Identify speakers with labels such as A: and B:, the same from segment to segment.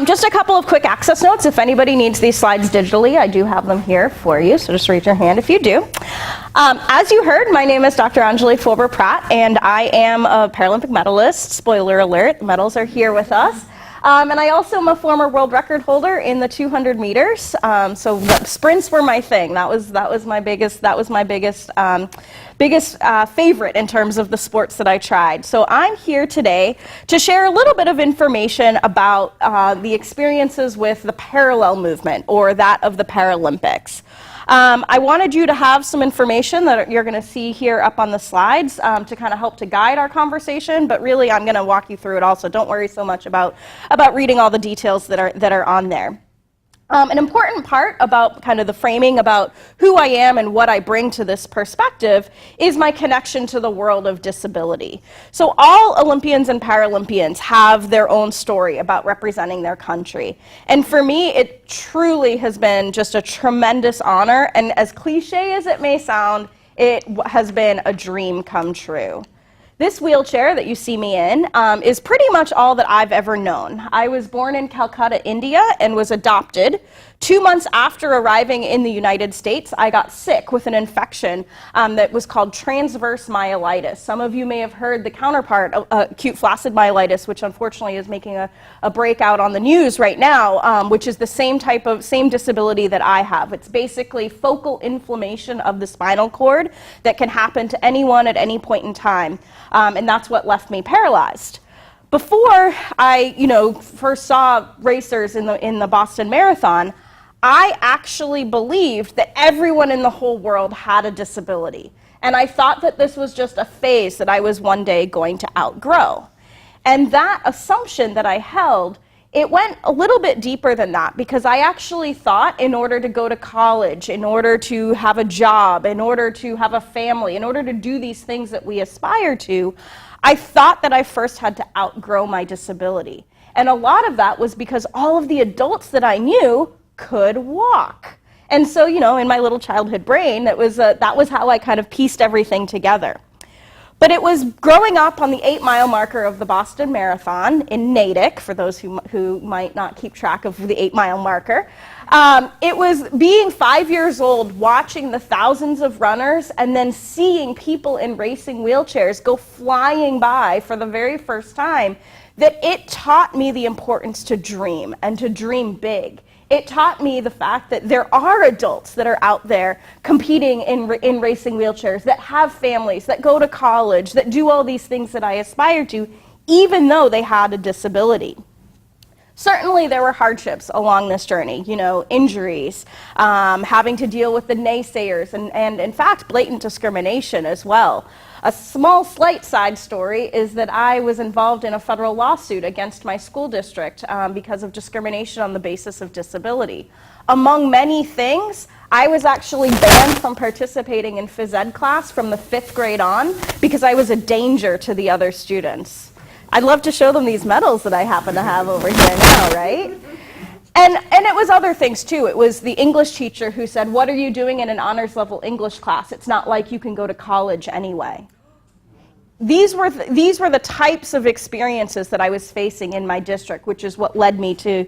A: Just a couple of quick access notes. If anybody needs these slides digitally, I do have them here for you, so just raise your hand if you do. As you heard, my name is Dr. Anjali Forber-Pratt, and I am a Paralympic medalist. Spoiler alert, the medals are here with us. And I also am a former world record holder in the 200 meters. So sprints were my thing. That was my biggest favorite in terms of the sports that I tried. So I'm here today to share a little bit of information about the experiences with the parallel movement, or that of the Paralympics. I wanted you to have some information that you're going to see here up on the slides to kind of help to guide our conversation, but really I'm going to walk you through it also. Don't worry so much about reading all the details that are on there. An important part about kind of the framing about who I am and what I bring to this perspective is my connection to the world of disability. So all Olympians and Paralympians have their own story about representing their country. And for me, it truly has been just a tremendous honor, and as cliche as it may sound, it has been a dream come true. This wheelchair that you see me in is pretty much all that I've ever known. I was born in Calcutta, India, and was adopted. 2 months after arriving in the United States, I got sick with an infection that was called transverse myelitis. Some of you may have heard the counterpart, acute flaccid myelitis, which unfortunately is making a breakout on the news right now, which is the same disability that I have. It's basically focal inflammation of the spinal cord that can happen to anyone at any point in time. And that's what left me paralyzed. Before I, first saw racers in the Boston Marathon, I actually believed that everyone in the whole world had a disability. And I thought that this was just a phase that I was one day going to outgrow. And that assumption that I held, it went a little bit deeper than that, because I actually thought in order to go to college, in order to have a job, in order to have a family, in order to do these things that we aspire to, I thought that I first had to outgrow my disability. And a lot of that was because all of the adults that I knew could walk. And so, in my little childhood brain, that was how I kind of pieced everything together. But it was growing up on the 8-mile marker of the Boston Marathon in Natick, for those who might not keep track of the 8-mile marker. It was being 5 years old, watching the thousands of runners, and then seeing people in racing wheelchairs go flying by for the very first time, that it taught me the importance to dream, and to dream big. It taught me the fact that there are adults that are out there competing in racing wheelchairs, that have families, that go to college, that do all these things that I aspire to, even though they had a disability. Certainly there were hardships along this journey, injuries, having to deal with the naysayers, and in fact, blatant discrimination as well. A small, slight side story is that I was involved in a federal lawsuit against my school district because of discrimination on the basis of disability. Among many things, I was actually banned from participating in phys ed class from the 5th grade on because I was a danger to the other students. I'd love to show them these medals that I happen to have over here now, right? And it was other things too. It was the English teacher who said, "What are you doing in an honors level English class? It's not like you can go to college anyway." These were the types of experiences that I was facing in my district, which is what led me to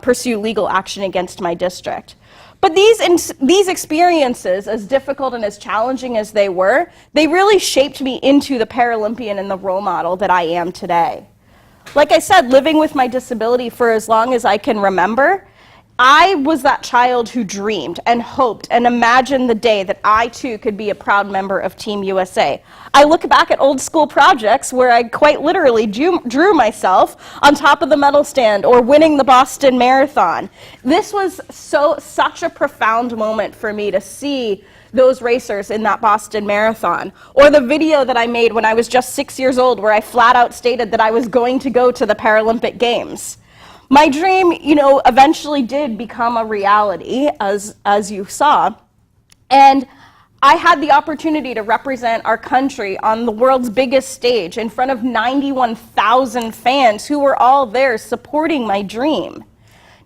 A: pursue legal action against my district. But these experiences, as difficult and as challenging as they were, they really shaped me into the Paralympian and the role model that I am today. Like I said, living with my disability for as long as I can remember, I was that child who dreamed and hoped and imagined the day that I too could be a proud member of Team USA. I look back at old school projects where I quite literally drew myself on top of the medal stand or winning the Boston Marathon. This was such a profound moment for me to see those racers in that Boston Marathon, or the video that I made when I was just 6 years old where I flat out stated that I was going to go to the Paralympic Games. My dream, eventually did become a reality, as you saw, and I had the opportunity to represent our country on the world's biggest stage in front of 91,000 fans who were all there supporting my dream.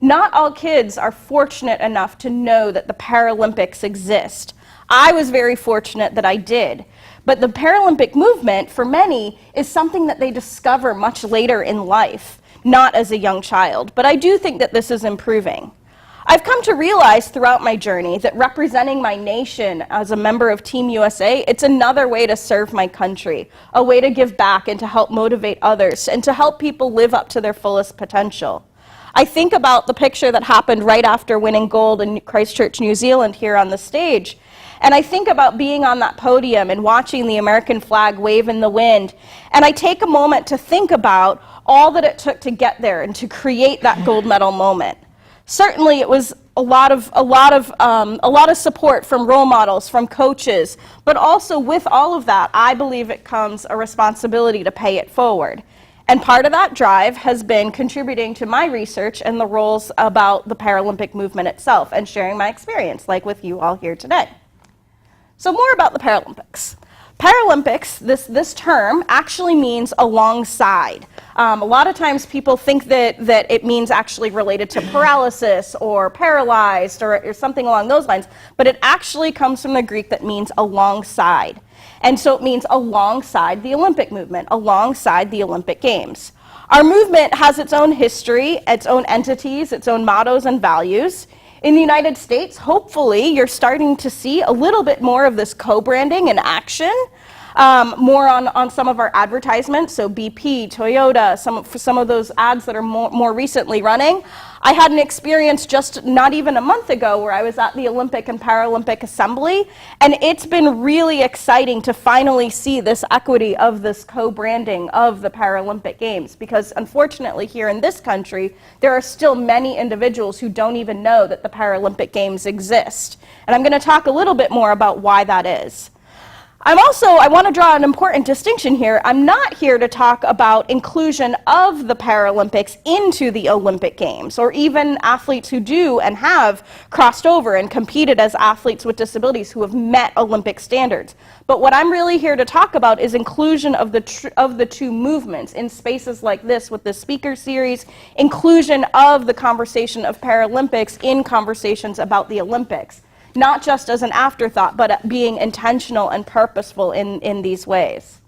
A: Not all kids are fortunate enough to know that the Paralympics exist. I was very fortunate that I did. But the Paralympic movement, for many, is something that they discover much later in life. not as a young child, but I do think that this is improving. I've come to realize throughout my journey that representing my nation as a member of Team USA, it's another way to serve my country, a way to give back and to help motivate others and to help people live up to their fullest potential. I think about the picture that happened right after winning gold in Christchurch, New Zealand here on the stage. And I think about being on that podium and watching the American flag wave in the wind. And I take a moment to think about all that it took to get there and to create that gold medal moment. Certainly, it was a lot of support from role models, from coaches, but also with all of that, I believe it comes a responsibility to pay it forward. And part of that drive has been contributing to my research and the roles about the Paralympic movement itself and sharing my experience, like with you all here today. So more about the Paralympics. Paralympics, this term, actually means alongside. A lot of times people think that it means actually related to paralysis or paralyzed or something along those lines, but it actually comes from the Greek that means alongside. And so it means alongside the Olympic movement, alongside the Olympic Games. Our movement has its own history, its own entities, its own mottos and values. In the United States, hopefully, you're starting to see a little bit more of this co-branding in action, more on some of our advertisements, so BP, Toyota, some of those ads that are more recently running. I had an experience just not even a month ago where I was at the Olympic and Paralympic Assembly, and it's been really exciting to finally see this equity of this co-branding of the Paralympic Games, because unfortunately here in this country, there are still many individuals who don't even know that the Paralympic Games exist. And I'm going to talk a little bit more about why that is. I want to draw an important distinction here. I'm not here to talk about inclusion of the Paralympics into the Olympic Games, or even athletes who do and have crossed over and competed as athletes with disabilities who have met Olympic standards. But what I'm really here to talk about is inclusion of the two movements in spaces like this with the speaker series, inclusion of the conversation of Paralympics in conversations about the Olympics. Not just as an afterthought, but being intentional and purposeful in these ways.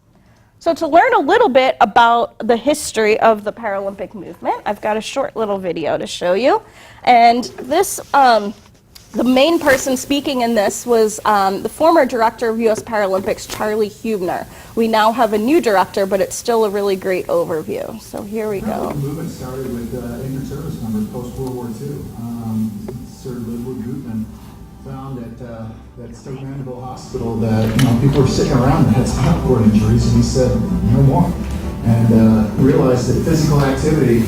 A: So to learn a little bit about the history of the Paralympic movement, I've got a short little video to show you. And this, the main person speaking in this was the former director of U.S. Paralympics, Charlie Hubner. We now have a new director, but it's still a really great overview. So here we go.
B: The movement started with injured service members post-World War II. Sir Ludwig Gutmann found at Stoke Vanderbilt Hospital that people were sitting around that had spinal cord injuries, and he said no more, and realized that physical activity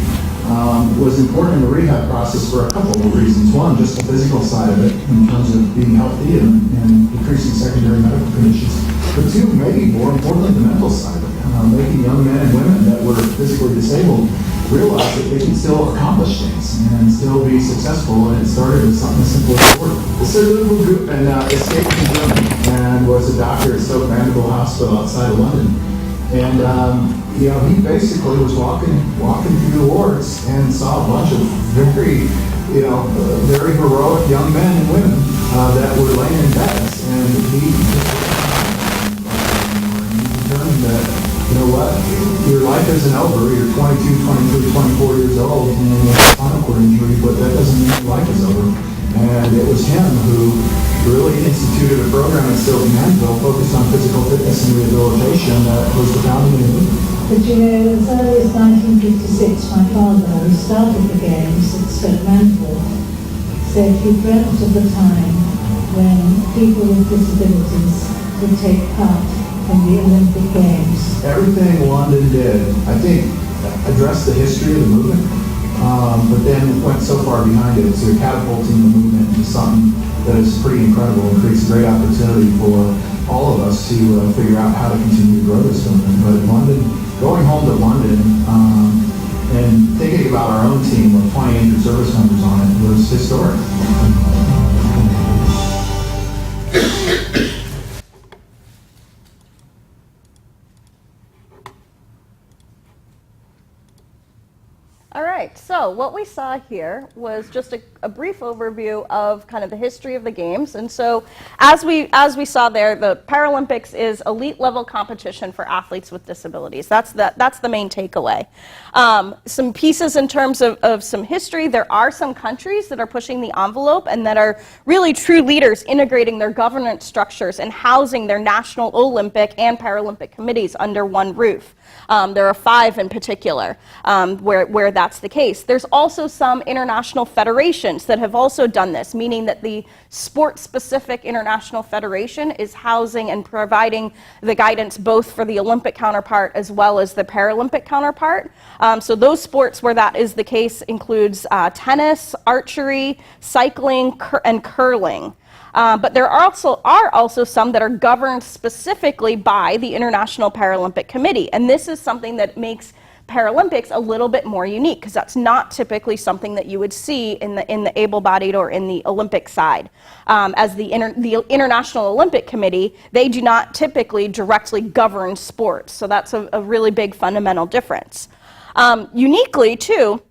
B: was important in the rehab process for a couple of reasons. One, just the physical side of it in terms of being healthy and decreasing secondary medical conditions. But two, maybe more importantly, the mental side of it. Making young men and women that were physically disabled realize that they can still accomplish things and still be successful, and it started with something as simple as sport. Sir Ludwig Gutmann escaped from Germany and was a doctor at Stoke Vanderbilt Hospital outside of London. And he basically was walking through the wards and saw a bunch of very heroic young men and women that were laying in beds, and he determined that, you know what, your life isn't over, you're 22, 23, 24 years old, and you have a spinal cord injury, but that doesn't mean your life is over. And it was him who really instituted a program at Stoke Vanderbilt focused on physical fitness and rehabilitation that was the founding of the movement.
C: But you know, as early as 1956, my father, who started the Games at Stoke Vanderbilt, said he dreamt of the time when people with disabilities would take part in the Olympic Games.
B: Everything London did, I think, addressed the history of the movement, but then went so far behind it to catapulting the movement into something that is pretty incredible and creates a great opportunity for all of us to figure out how to continue to grow this movement. But London, going home to London and thinking about our own team with 20 injured service members on it was historic.
A: All right, so what we saw here was just a brief overview of kind of the history of the games. And so as we saw there, the Paralympics is elite level competition for athletes with disabilities. That's the main takeaway. Some pieces in terms of some history, there are some countries that are pushing the envelope and that are really true leaders integrating their governance structures and housing their national Olympic and Paralympic committees under one roof. There are 5 in particular where that's the case. There's also some international federations that have also done this, meaning that the sport-specific international federation is housing and providing the guidance both for the Olympic counterpart as well as the Paralympic counterpart. So those sports where that is the case includes tennis, archery, cycling, and curling. But there are also some that are governed specifically by the International Paralympic Committee. And this is something that makes Paralympics a little bit more unique, because that's not typically something that you would see in the able-bodied or in the Olympic side. As the International Olympic Committee, they do not typically directly govern sports. So that's a really big fundamental difference. Uniquely, too,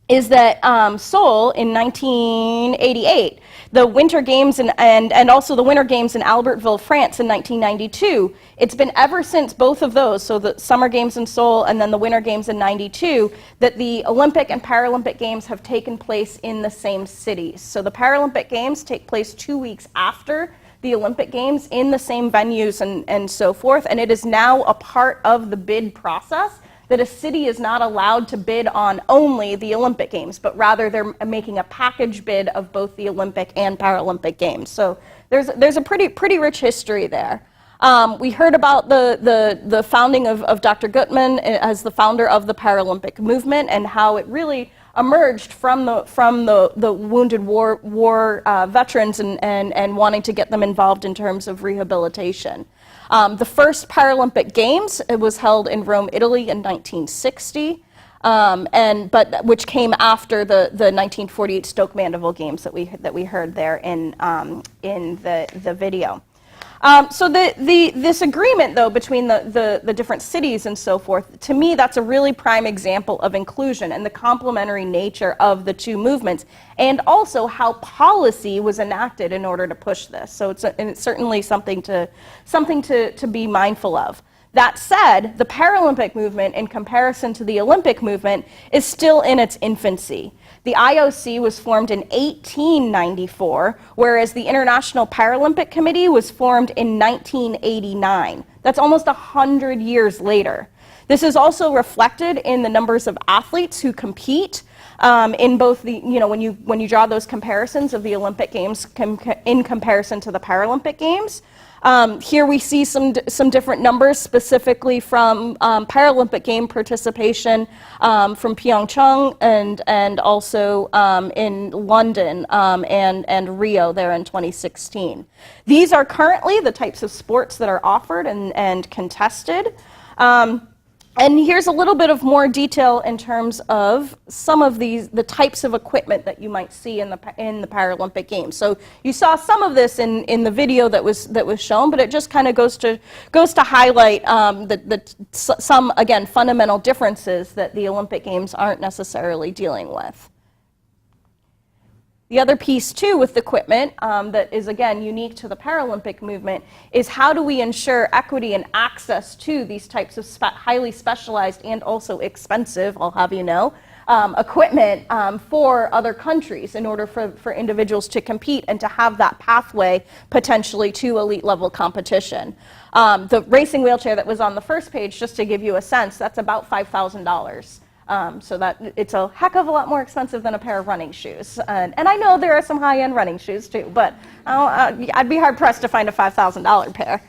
A: is that Seoul in 1988, the Winter Games and also the Winter Games in Albertville, France in 1992, it's been ever since both of those, so the Summer Games in Seoul and then the Winter Games in 92, that the Olympic and Paralympic Games have taken place in the same cities. So the Paralympic Games take place 2 weeks after the Olympic Games in the same venues and so forth, and it is now a part of the bid process that a city is not allowed to bid on only the Olympic Games, but rather they're making a package bid of both the Olympic and Paralympic Games. So there's a pretty rich history there. We heard about the founding of Dr. Gutmann as the founder of the Paralympic Movement and how it really emerged from the wounded war veterans and wanting to get them involved in terms of rehabilitation. The first Paralympic Games, it was held in Rome, Italy in 1960, which came after the 1948 Stoke Mandeville Games that we heard there in the video. So this agreement, though, between the different cities and so forth, to me, that's a really prime example of inclusion and the complementary nature of the two movements, and also how policy was enacted in order to push this. So it's certainly something to be mindful of. That said, the Paralympic movement, in comparison to the Olympic movement, is still in its infancy. The IOC was formed in 1894, whereas the International Paralympic Committee was formed in 1989. That's almost 100 years later. This is also reflected in the numbers of athletes who compete in both the, when you draw those comparisons of the Olympic Games in comparison to the Paralympic Games. Here we see some different numbers, specifically from Paralympic game participation from Pyeongchang and also in London and Rio there in 2016. These are currently the types of sports that are offered and contested. And here's a little bit of more detail in terms of some of the types of equipment that you might see in the Paralympic Games. So you saw some of this in the video that was shown, but it just kind of goes to highlight some, again, fundamental differences that the Olympic Games aren't necessarily dealing with. The other piece, too, with equipment that is, again, unique to the Paralympic movement is how do we ensure equity and access to these types of highly specialized and also expensive, I'll have you know, equipment for other countries in order for individuals to compete and to have that pathway potentially to elite level competition. The racing wheelchair that was on the first page, just to give you a sense, that's about $5,000. So that it's a heck of a lot more expensive than a pair of running shoes. And I know there are some high-end running shoes too, but I'd be hard-pressed to find a $5,000 pair.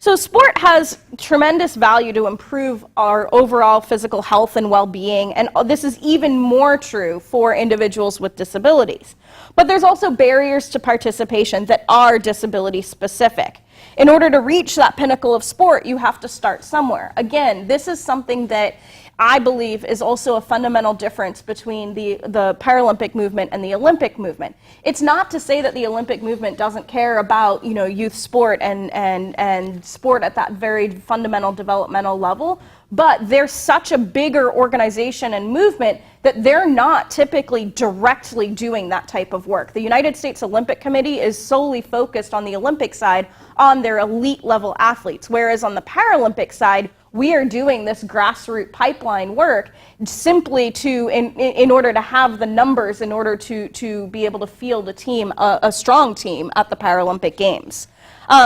A: So sport has tremendous value to improve our overall physical health and well-being, and this is even more true for individuals with disabilities. But there's also barriers to participation that are disability-specific. In order to reach that pinnacle of sport, you have to start somewhere. Again, this is something that I believe is also a fundamental difference between the Paralympic movement and the Olympic movement. It's not to say that the Olympic movement doesn't care about, youth sport and sport at that very fundamental developmental level, but they're such a bigger organization and movement that they're not typically directly doing that type of work. The United States Olympic Committee is solely focused on the Olympic side on their elite level athletes, whereas on the Paralympic side, we are doing this grassroots pipeline work simply in order to have the numbers, in order to be able to field a team, a strong team at the Paralympic Games.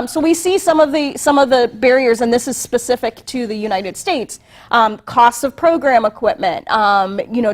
A: So we see some of the barriers, and this is specific to the United States. Costs of program equipment,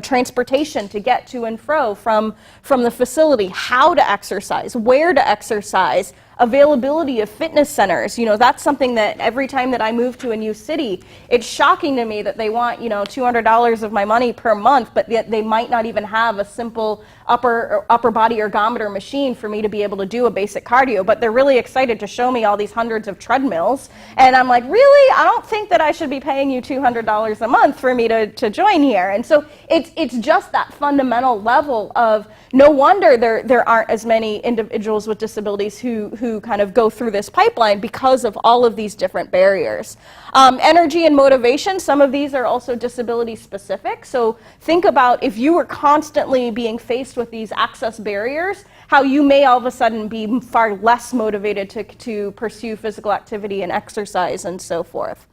A: transportation to get to and fro from the facility, how to exercise, where to exercise, availability of fitness centers. That's something that every time that I move to a new city, it's shocking to me that they want, $200 of my money per month, but yet they might not even have a simple upper body ergometer machine for me to be able to do a basic cardio, but they're really excited to show me all these hundreds of treadmills. And I'm like, really? I don't think that I should be paying you $200 a month for me to join here. And so it's just that fundamental level of no wonder there aren't as many individuals with disabilities who kind of go through this pipeline because of all of these different barriers. Energy and motivation, some of these are also disability specific. So think about if you were constantly being faced with these access barriers, how you may all of a sudden be far less motivated to pursue physical activity and exercise and so forth.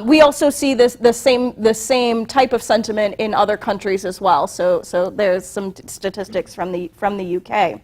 A: We also see the same type of sentiment in other countries as well. So there's some statistics from the UK.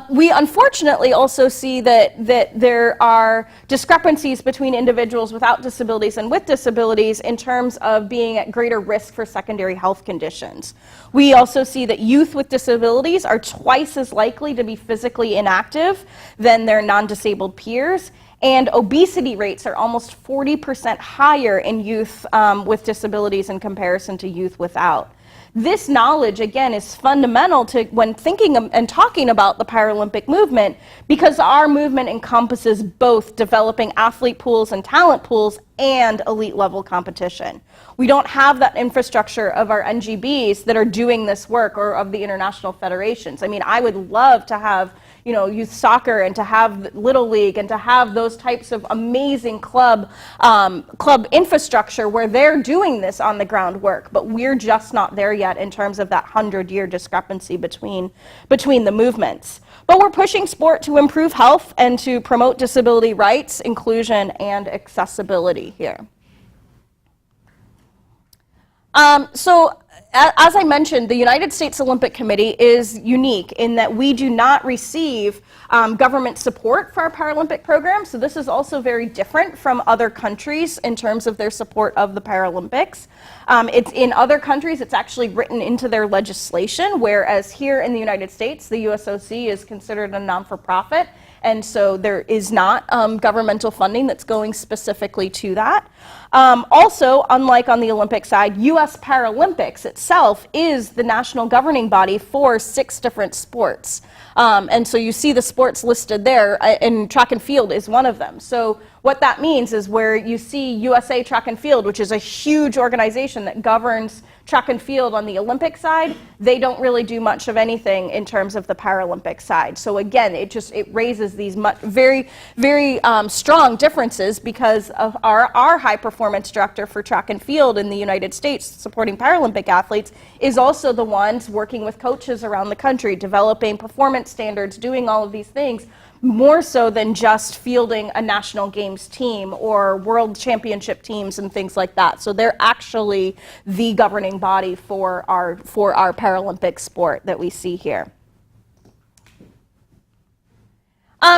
A: We unfortunately also see that there are discrepancies between individuals without disabilities and with disabilities in terms of being at greater risk for secondary health conditions. We also see that youth with disabilities are twice as likely to be physically inactive than their non-disabled peers, and obesity rates are almost 40% higher in youth with disabilities in comparison to youth without. This knowledge, again, is fundamental to when thinking and talking about the Paralympic movement, because our movement encompasses both developing athlete pools and talent pools and elite level competition. We don't have that infrastructure of our NGBs that are doing this work, or of the international federations. I mean, I would love to have youth soccer and to have Little League and to have those types of amazing club infrastructure where they're doing this on the ground work, but we're just not there yet in terms of that 100-year discrepancy between the movements. But we're pushing sport to improve health and to promote disability rights, inclusion, and accessibility here. So as I mentioned, the United States Olympic Committee is unique in that we do not receive government support for our Paralympic program. So this is also very different from other countries in terms of their support of the Paralympics. It's in other countries, it's actually written into their legislation, whereas here in the United States, the U.S.A. is considered a non-for-profit. And so there is not governmental funding that's going specifically to that. Also, unlike on the Olympic side, U.S. Paralympics itself is the national governing body for 6 different sports. And so you see the sports listed there, and track and field is one of them. So what that means is where you see U.S.A. Track and Field, which is a huge organization that governs track and field on the Olympic side, they don't really do much of anything in terms of the Paralympic side. So again, it raises these very strong differences because of our high performance director for track and field in the United States supporting Paralympic athletes is also the ones working with coaches around the country, developing performance standards, doing all of these things, more so than just fielding a national games team or world championship teams and things like that. So they're actually the governing body for our Paralympic sport that we see here.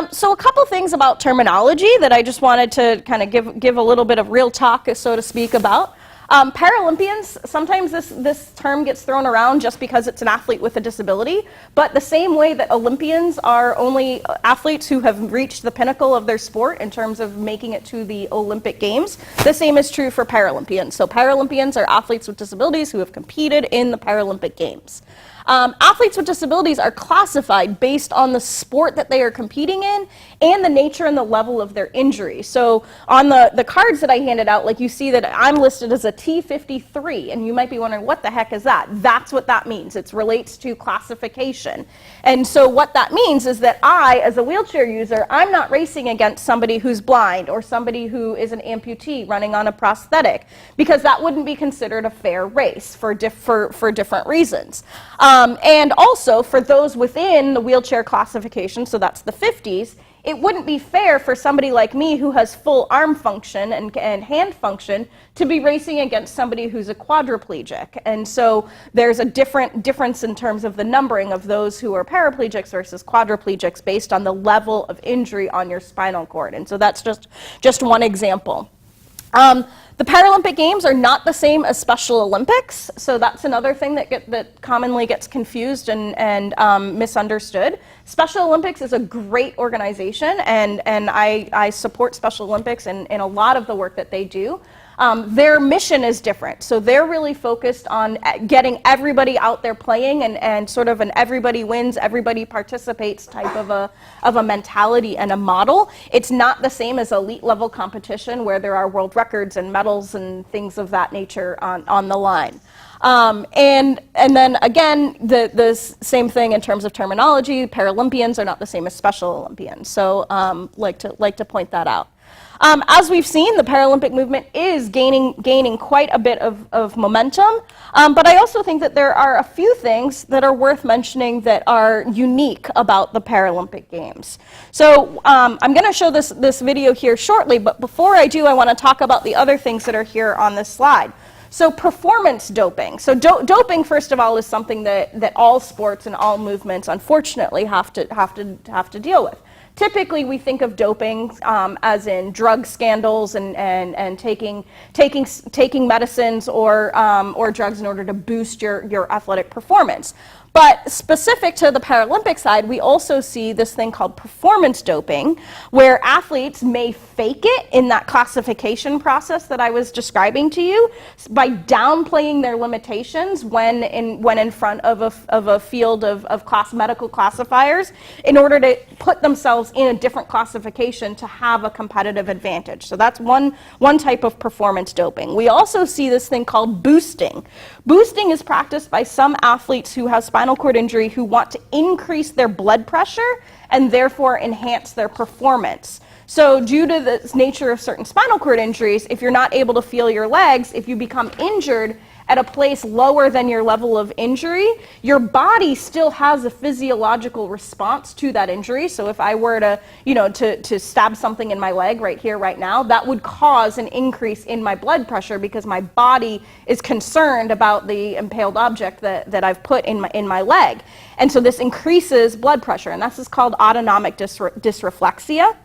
A: So a couple things about terminology that I just wanted to kind of give a little bit of real talk, so to speak, about. Paralympians, sometimes this term gets thrown around just because it's an athlete with a disability, but the same way that Olympians are only athletes who have reached the pinnacle of their sport in terms of making it to the Olympic Games, the same is true for Paralympians. So Paralympians are athletes with disabilities who have competed in the Paralympic Games. Athletes with disabilities are classified based on the sport that they are competing in and the nature and the level of their injury. So on the cards that I handed out, like you see that I'm listed as a T53, and you might be wondering, what the heck is that? That's what that means. It relates to classification. And so what that means is that I, as a wheelchair user, I'm not racing against somebody who's blind or somebody who is an amputee running on a prosthetic, because that wouldn't be considered a fair race for different reasons. And also, for those within the wheelchair classification, so that's the 50s, it wouldn't be fair for somebody like me who has full arm function and hand function to be racing against somebody who's a quadriplegic. And so there's a difference in terms of the numbering of those who are paraplegics versus quadriplegics based on the level of injury on your spinal cord. And so that's just one example. The Paralympic Games are not the same as Special Olympics, so that's another thing that commonly gets confused and misunderstood. Special Olympics is a great organization, and I support Special Olympics in a lot of the work that they do. Their mission is different, so they're really focused on getting everybody out there playing and sort of an everybody wins, everybody participates type of a mentality and a model. It's not the same as elite level competition where there are world records and medals and things of that nature on the line. And then again, the same thing in terms of terminology. Paralympians are not the same as Special Olympians, so like to point that out. As we've seen, the Paralympic movement is gaining quite a bit of momentum, but I also think that there are a few things that are worth mentioning that are unique about the Paralympic Games. So I'm going to show this video here shortly, but before I do, I want to talk about the other things that are here on this slide. So performance doping. So doping, first of all, is something that all sports and all movements, unfortunately, have to deal with. Typically, we think of doping as in drug scandals and taking medicines or drugs in order to boost your athletic performance. But specific to the Paralympic side, we also see this thing called performance doping, where athletes may fake it in that classification process that I was describing to you by downplaying their limitations when in front of a field of medical classifiers in order to put themselves in a different classification to have a competitive advantage. So that's one type of performance doping. We also see this thing called boosting. Boosting is practiced by some athletes who have spinal cord injury who want to increase their blood pressure and therefore enhance their performance. So due to the nature of certain spinal cord injuries, if you're not able to feel your legs, if you become injured at a place lower than your level of injury, your body still has a physiological response to that injury. So if I were to stab something in my leg right here, right now, that would cause an increase in my blood pressure because my body is concerned about the impaled object that I've put in my leg. And so this increases blood pressure, and this is called autonomic dysreflexia.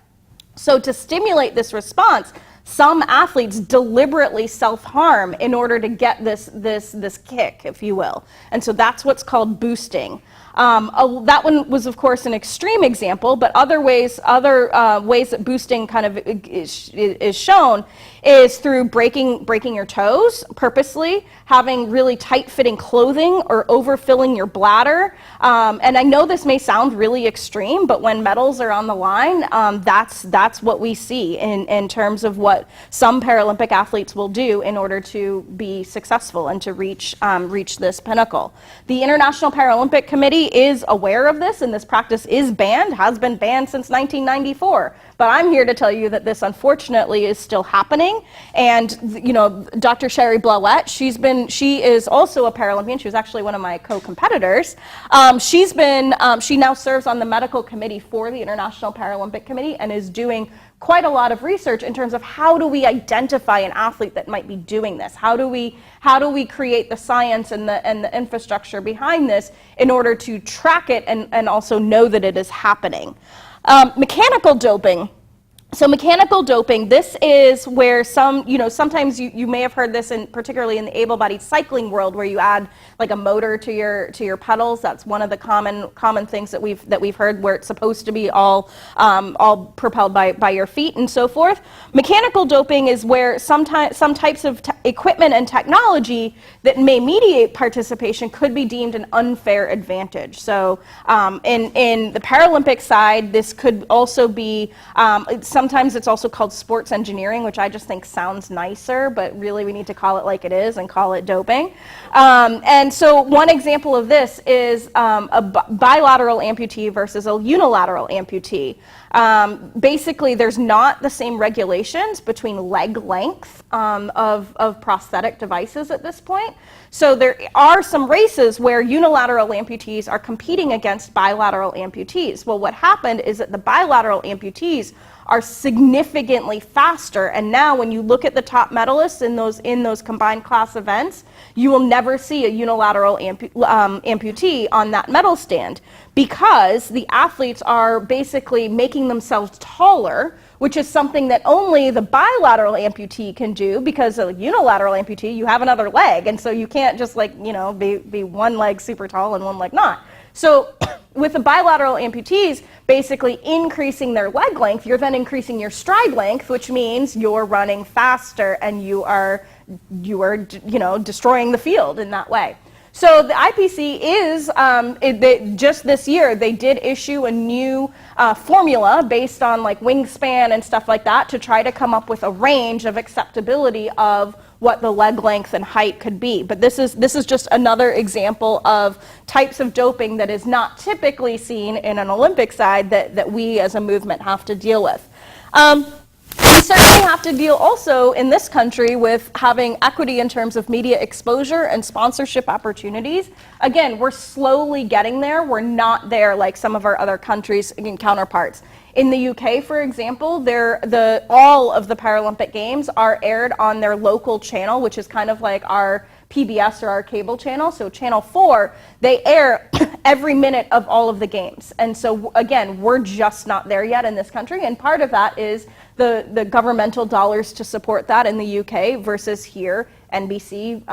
A: So to stimulate this response, some athletes deliberately self-harm in order to get this kick, if you will. And so that's what's called boosting. That one was, of course, an extreme example, but other ways that boosting kind of is shown is through breaking your toes purposely, having really tight-fitting clothing, or overfilling your bladder. And I know this may sound really extreme, but when medals are on the line, that's what we see in terms of what some Paralympic athletes will do in order to be successful and to reach this pinnacle. The International Paralympic Committee is aware of this, and this practice is banned, has been banned since 1994. But I'm here to tell you that this, unfortunately, is still happening. And Dr. Sherry Blauette, she is also a Paralympian. She was actually one of my co-competitors. She now serves on the medical committee for the International Paralympic Committee and is doing quite a lot of research in terms of how do we identify an athlete that might be doing this? How do we create the science and the infrastructure behind this in order to track it and also know that it is happening? Mechanical doping. So mechanical doping, this is where sometimes you may have heard this, particularly in the able-bodied cycling world, where you add like a motor to your pedals. That's one of the common things that we've heard, where it's supposed to be all propelled by your feet and so forth. Mechanical doping is where some types of equipment and technology that may mediate participation could be deemed an unfair advantage. So in the Paralympic side, this could also be sometimes it's also called sports engineering, which I just think sounds nicer, but really we need to call it like it is and call it doping. And so one example of this is a bilateral amputee versus a unilateral amputee. Basically, there's not the same regulations between leg length of prosthetic devices at this point. So there are some races where unilateral amputees are competing against bilateral amputees. Well, what happened is that the bilateral amputees are significantly faster, and now when you look at the top medalists in those combined class events, you will never see a unilateral amputee on that medal stand, because the athletes are basically making themselves taller, which is something that only the bilateral amputee can do, because a unilateral amputee, you have another leg, and so you can't just be one leg super tall and one leg not. So with the bilateral amputees basically increasing their leg length, you're then increasing your stride length, which means you're running faster and you are destroying the field in that way. So the IPC is, just this year, they did issue a new formula based on like wingspan and stuff like that to try to come up with a range of acceptability of what the leg length and height could be. But this is just another example of types of doping that is not typically seen in an Olympic side that we as a movement have to deal with. We certainly have to deal also in this country with having equity in terms of media exposure and sponsorship opportunities. Again, we're slowly getting there. We're not there like some of our other countries and counterparts. In the UK, for example, all of the Paralympic Games are aired on their local channel, which is kind of like our PBS or our cable channel. So Channel 4, they air every minute of all of the games. And so again, we're just not there yet in this country. And part of that is the governmental dollars to support that in the UK versus here, NBC,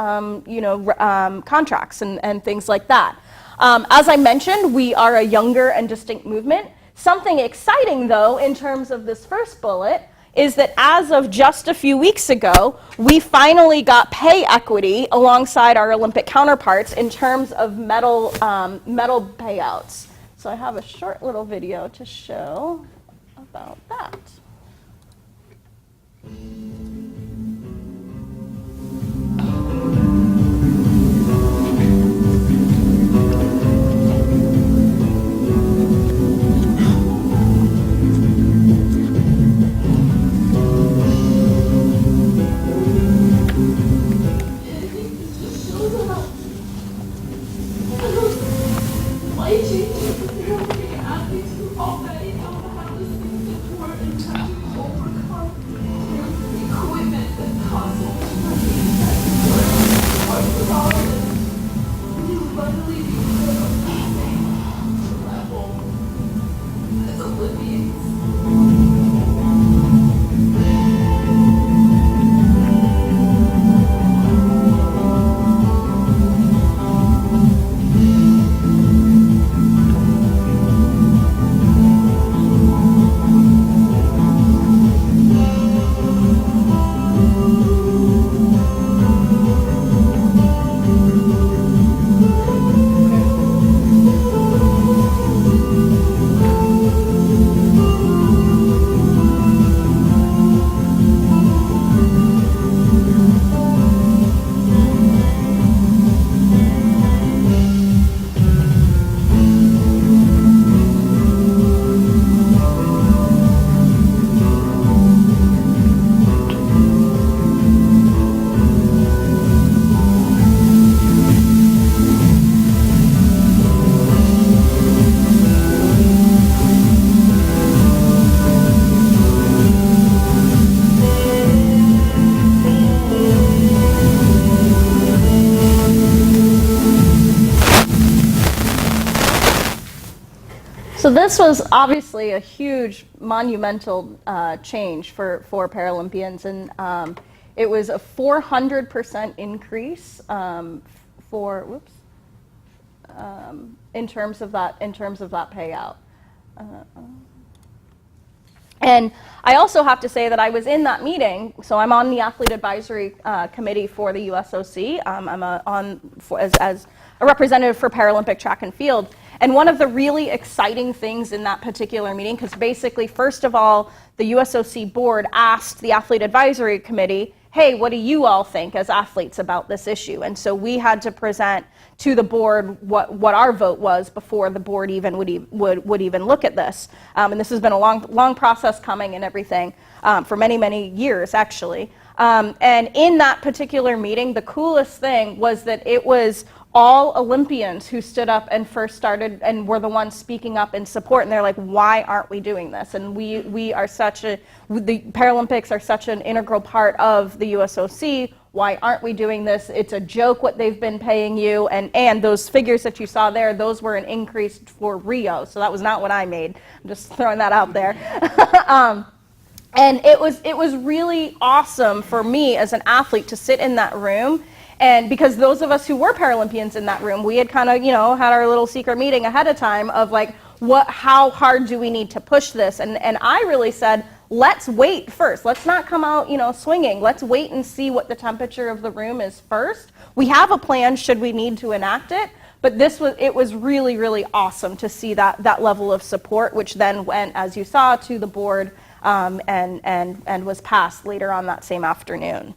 A: contracts and things like that. As I mentioned, we are a younger and distinct movement. Something exciting, though, in terms of this first bullet, is that as of just a few weeks ago, we finally got pay equity alongside our Olympic counterparts in terms of medal payouts. So I have a short little video to show about that. So this was obviously obviously a huge monumental change for Paralympians, and it was a 400% increase in terms of that payout. And I also have to say that I was in that meeting, so I'm on the athlete advisory committee for the U.S.A. As a representative for Paralympic track and field. And one of the really exciting things in that particular meeting, because basically, first of all, the U.S.A. board asked the athlete advisory committee, hey, what do you all think as athletes about this issue? And so we had to present to the board what our vote was before the board even would even look at this. And this has been a long process coming and everything for many years, actually. And in that particular meeting, the coolest thing was that it was all Olympians who stood up and first started and were the ones speaking up in support, and they're like, why aren't we doing this? And the Paralympics are such an integral part of the U.S.A. Why aren't we doing this? It's a joke what they've been paying you, and those figures that you saw there, those were an increase for Rio, so that was not what I made. I'm just throwing that out there. And it was really awesome for me as an athlete to sit in that room. And because those of us who were Paralympians in that room, we had kind of, had our little secret meeting ahead of time of like, how hard do we need to push this? And I really said, let's wait first. Let's not come out, swinging. Let's wait and see what the temperature of the room is first. We have a plan should we need to enact it. But it was really awesome to see that level of support, which then went, as you saw, to the board and was passed later on that same afternoon.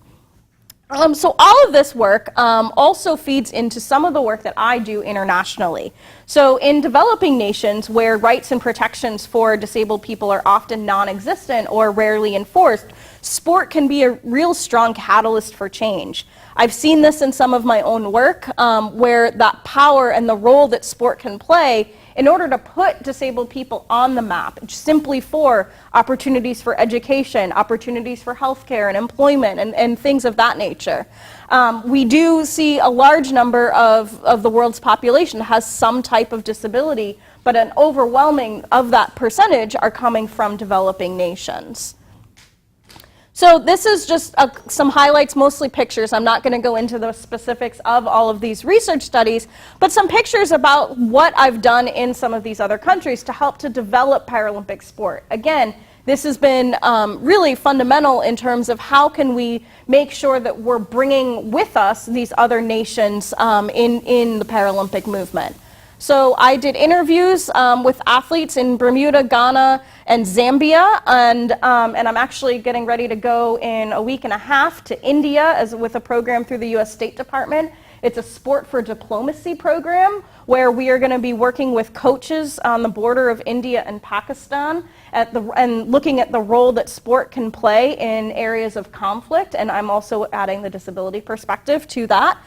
A: So all of this work also feeds into some of the work that I do internationally. So in developing nations where rights and protections for disabled people are often non-existent or rarely enforced, sport can be a real strong catalyst for change. I've seen this in some of my own work where that power and the role that sport can play in order to put disabled people on the map, simply for opportunities for education, opportunities for healthcare and employment and things of that nature. We do see a large number of the world's population has some type of disability, but an overwhelming of that percentage are coming from developing nations. So this is just some highlights, mostly pictures. I'm not going to go into the specifics of all of these research studies, but some pictures about what I've done in some of these other countries to help to develop Paralympic sport. Again, this has been really fundamental in terms of how can we make sure that we're bringing with us these other nations in the Paralympic movement. So I did interviews with athletes in Bermuda, Ghana, and Zambia, and I'm actually getting ready to go in a week and a half to India with a program through the U.S. State Department. It's a Sport for Diplomacy program where we are going to be working with coaches on the border of India and Pakistan and looking at the role that sport can play in areas of conflict, and I'm also adding the disability perspective to that.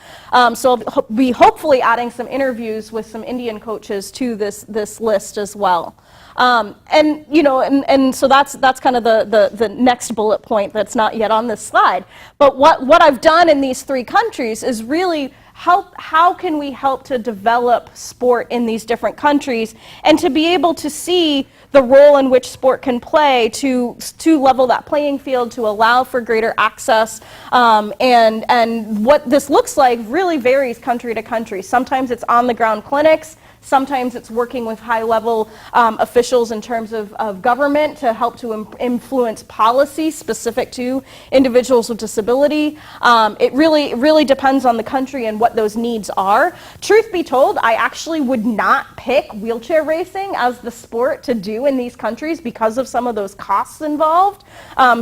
A: So I'll be hopefully adding some interviews with some Indian coaches to this list as well. And so that's kind of the next bullet point that's not yet on this slide. But what I've done in these three countries is really how can we help to develop sport in these different countries and to be able to see the role in which sport can play to level that playing field, to allow for greater access, and what this looks like really varies country to country. Sometimes it's on the ground clinics. Sometimes it's working with high-level officials in terms of government to help to influence policy specific to individuals with disability. It really depends on the country and what those needs are. Truth be told, I actually would not pick wheelchair racing as the sport to do in these countries because of some of those costs involved.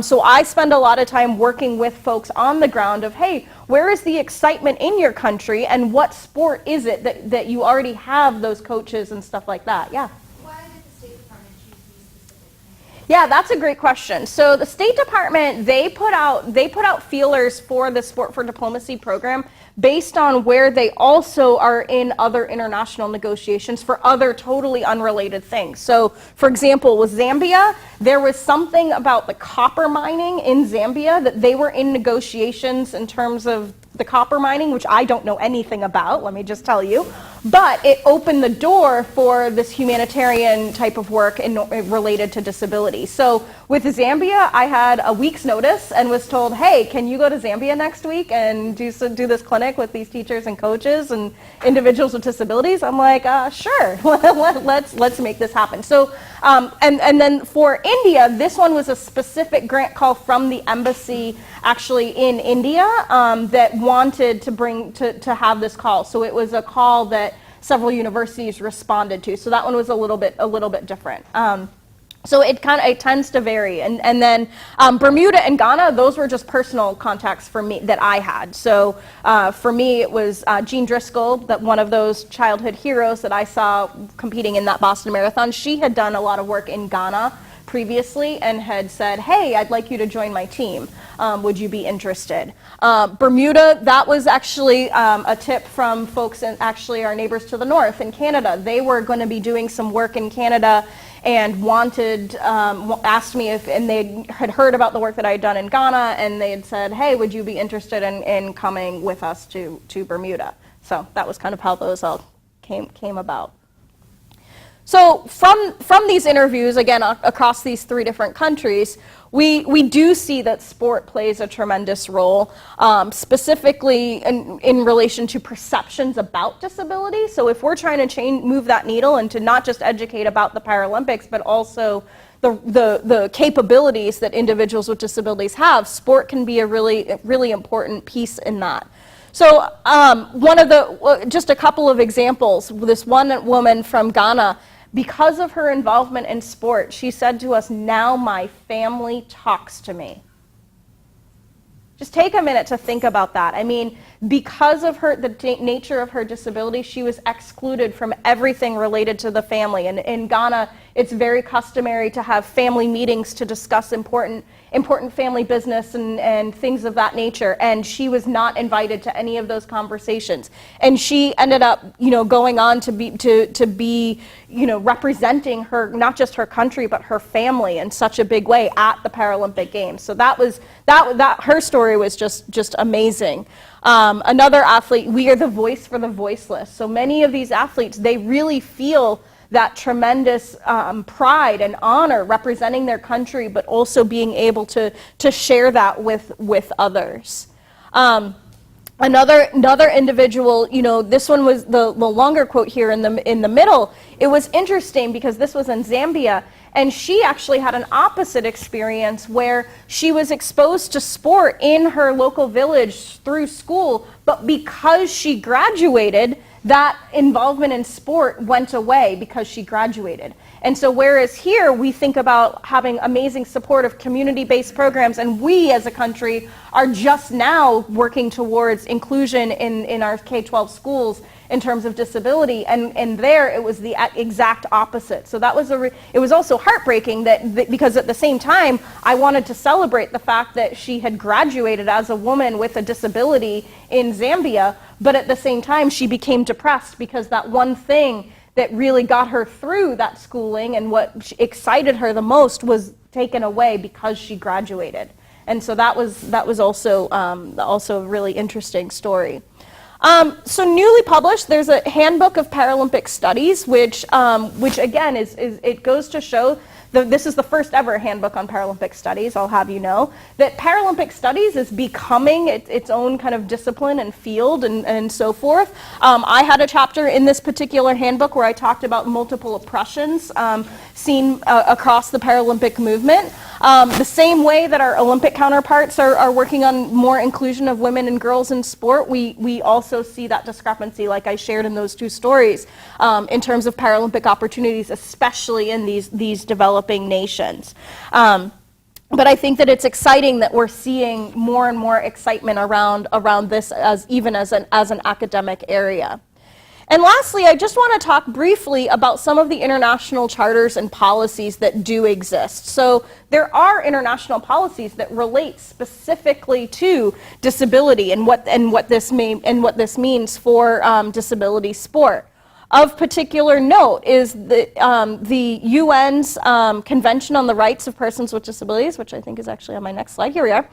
A: So I spend a lot of time working with folks on the ground of, hey, where is the excitement in your country and what sport is it that you already have those coaches and stuff like that? Yeah.
D: Why did the State Department choose these specific countries?
A: Yeah, that's a great question. So the State Department, they put out feelers for the Sport for Diplomacy program based on where they also are in other international negotiations for other totally unrelated things. So, for example, with Zambia, there was something about the copper mining in Zambia that they were in negotiations in terms of the copper mining, which I don't know anything about, let me just tell you. but it opened the door for this humanitarian type of work related to disability. So with Zambia, I had a week's notice and was told, hey, can you go to Zambia next week and do this clinic with these teachers and coaches and individuals with disabilities? I'm like, sure, let's make this happen. So, and then for India, this one was a specific grant call from the embassy actually in India that wanted to have this call. So it was a call that several universities responded to. So that one was a little bit different. So it tends to vary. And then Bermuda and Ghana, those were just personal contacts for me that I had. So for me, it was Jean Driscoll, that one of those childhood heroes that I saw competing in that Boston Marathon. She had done a lot of work in Ghana previously and had said, hey, I'd like you to join my team. Would you be interested? Bermuda, that was actually a tip from folks and actually our neighbors to the north in Canada. They were going to be doing some work in Canada and asked me if, and they had heard about the work that I had done in Ghana, and they had said, hey, would you be interested in coming with us to Bermuda? So that was kind of how those all came about. So from these interviews, again, across these 3 different countries, we do see that sport plays a tremendous role, specifically in relation to perceptions about disability. So if we're trying to move that needle and to not just educate about the Paralympics, but also the capabilities that individuals with disabilities have, sport can be a really important piece in that. So just a couple of examples. This one woman from Ghana, because of her involvement in sport, she said to us, now my family talks to me. Just take a minute to think about that. I mean, because of the nature of her disability, she was excluded from everything related to the family. And in Ghana, it's very customary to have family meetings to discuss important family business and things of that nature. And she was not invited to any of those conversations. And she ended up, going on to be, representing her, not just her country, but her family in such a big way at the Paralympic Games. So her story was just amazing. Another athlete, we are the voice for the voiceless. So many of these athletes, they really feel that tremendous pride and honor representing their country, but also being able to share that with others. Another individual, this one was the longer quote here in the middle. It was interesting because this was in Zambia, and she actually had an opposite experience where she was exposed to sport in her local village through school, but because she graduated, that involvement in sport went away because she graduated. And so whereas here we think about having amazing supportive community-based programs, and we as a country are just now working towards inclusion in our K-12 schools in terms of disability, and there it was the exact opposite. So that was it was also heartbreaking that because at the same time I wanted to celebrate the fact that she had graduated as a woman with a disability in Zambia, but at the same time she became depressed because that one thing that really got her through that schooling and what excited her the most was taken away because she graduated. And so that was also a really interesting story. So newly published, there's a Handbook of Paralympic Studies, which again it goes to show this is the first ever handbook on Paralympic studies, I'll have you know, that Paralympic studies is becoming its own kind of discipline and field and so forth. I had a chapter in this particular handbook where I talked about multiple oppressions seen across the Paralympic movement. The same way that our Olympic counterparts are working on more inclusion of women and girls in sport, we also see that discrepancy, like I shared in those 2 stories, in terms of Paralympic opportunities, especially in these developing nations. But I think that it's exciting that we're seeing more and more excitement around this as an academic area. And lastly, I just want to talk briefly about some of the international charters and policies that do exist. So there are international policies that relate specifically to disability and what this means for disability sport. Of particular note is the UN's Convention on the Rights of Persons with Disabilities, which I think is actually on my next slide. Here we are.